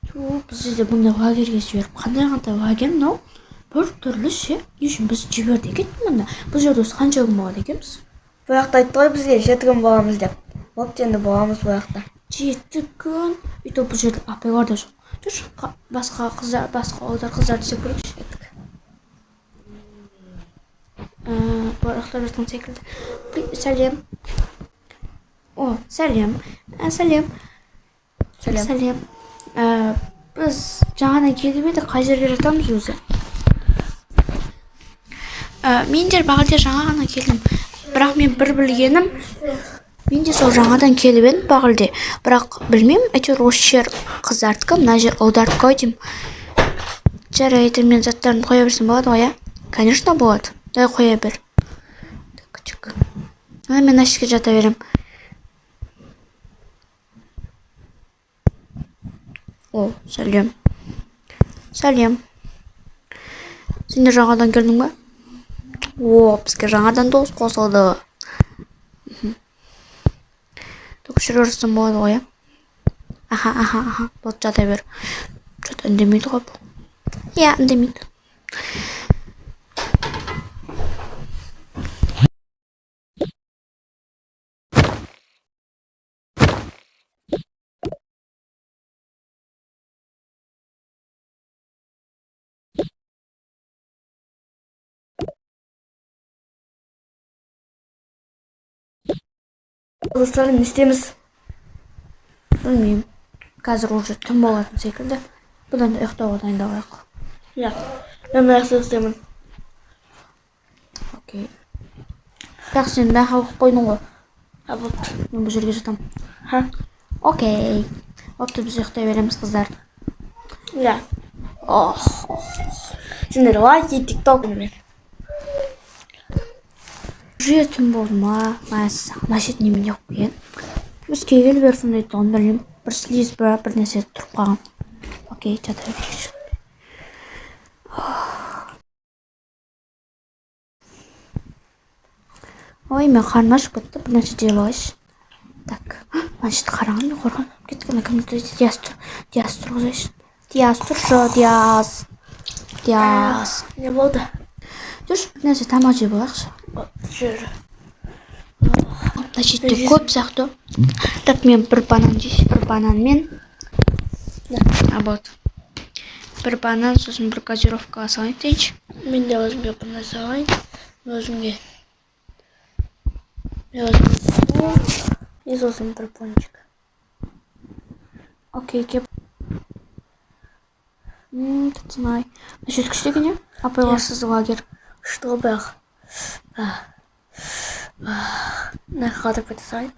Біз жерде бұндай лагерьге жіберіп, қандай лагерь мынау? Бір түрлі ше. Не үшін біз жіберді екен мұнда? Бұл жерде осы қанша күн болады екенбіз? Бұл жақта айтты ғой бізге 7 күн боламыз деп. Болды, енді боламыз бұл жақта. 7 күн. Өйтіп бұл жерде апайлар да жоқ. Жүрші, басқа қыздар, басқа ауылдар қыздар десек көрейікші еттік. Бұл ақтар жатқан секілді. Сәлем. О, сәлем. Сәлем. Сәлем. Біз жаңадан келіп еді, қай жерге жатамыз өзі? Мендер бағылде жаңа ғана келдім. Бірақ мен бір білгенім, мен де сол жаңадан келіп едім бағылде. Бірақ білмеймін, әйтеуір осы жер қыздардікі, мына жер ұлдардікі деймін. Жарайды, мен заттарын қоя берсем болады ғой, иә? Конечно, болады. Дай қоя бер. Мен ашке жата берем. О, сәлем. Сәлем. Сендер жаңадан келдің ба? О, бізге жаңадан дос қосылды. Жүре берсем болады ғой, иә? Аха. Болды, жата бер. Жата үндемейді ғой бұл. Иә, үндемейді. Достар, не істейміз? Білмеймін. Қазір уже түн болатын секілді. Бұдан да ұйықтауға дайындалайық. Иә, мен аяқсыз істеймін. Окей. Бірақ сен бәрі қауқып қойдың ғой. Болды. Мен бұл жерге жатам. Окей. Опты біз ұйықтай береміз, қыздар. Иә. Сендер лайк и тикток мен. Уже түн болды ма? Мына шет немене қойып келген. Біз келгелі бері сондай тұғын білмеймін. Бір слиз бір нәрсе тұрып қалған. Окей, жата берейікші. Ой, мен қарным ашып кетті, бір нәрсе жей алайыншы. Так, мына шетті қараған, мен қорқам. Кеткен кімді Диас тұрғызайыншы. Диас тұршы, Диас. Не болды? Жүрші, бір нәрсе тамақ жеп алайықшы. Жүр. Мына шетте көп сияқты. Так, мен бір банан жейші, бір бананмен. Вот. Бір банан, сосын бір газировка салайын дейінші. Мен де өзімге бір нәрсе алайын. Өзімге су и сосын бір пончик. Окей, кеп. Татсынай. Мына шет күшті екен, апайларсыз лагерь. Что бірақ? Мына қатып кете салайын.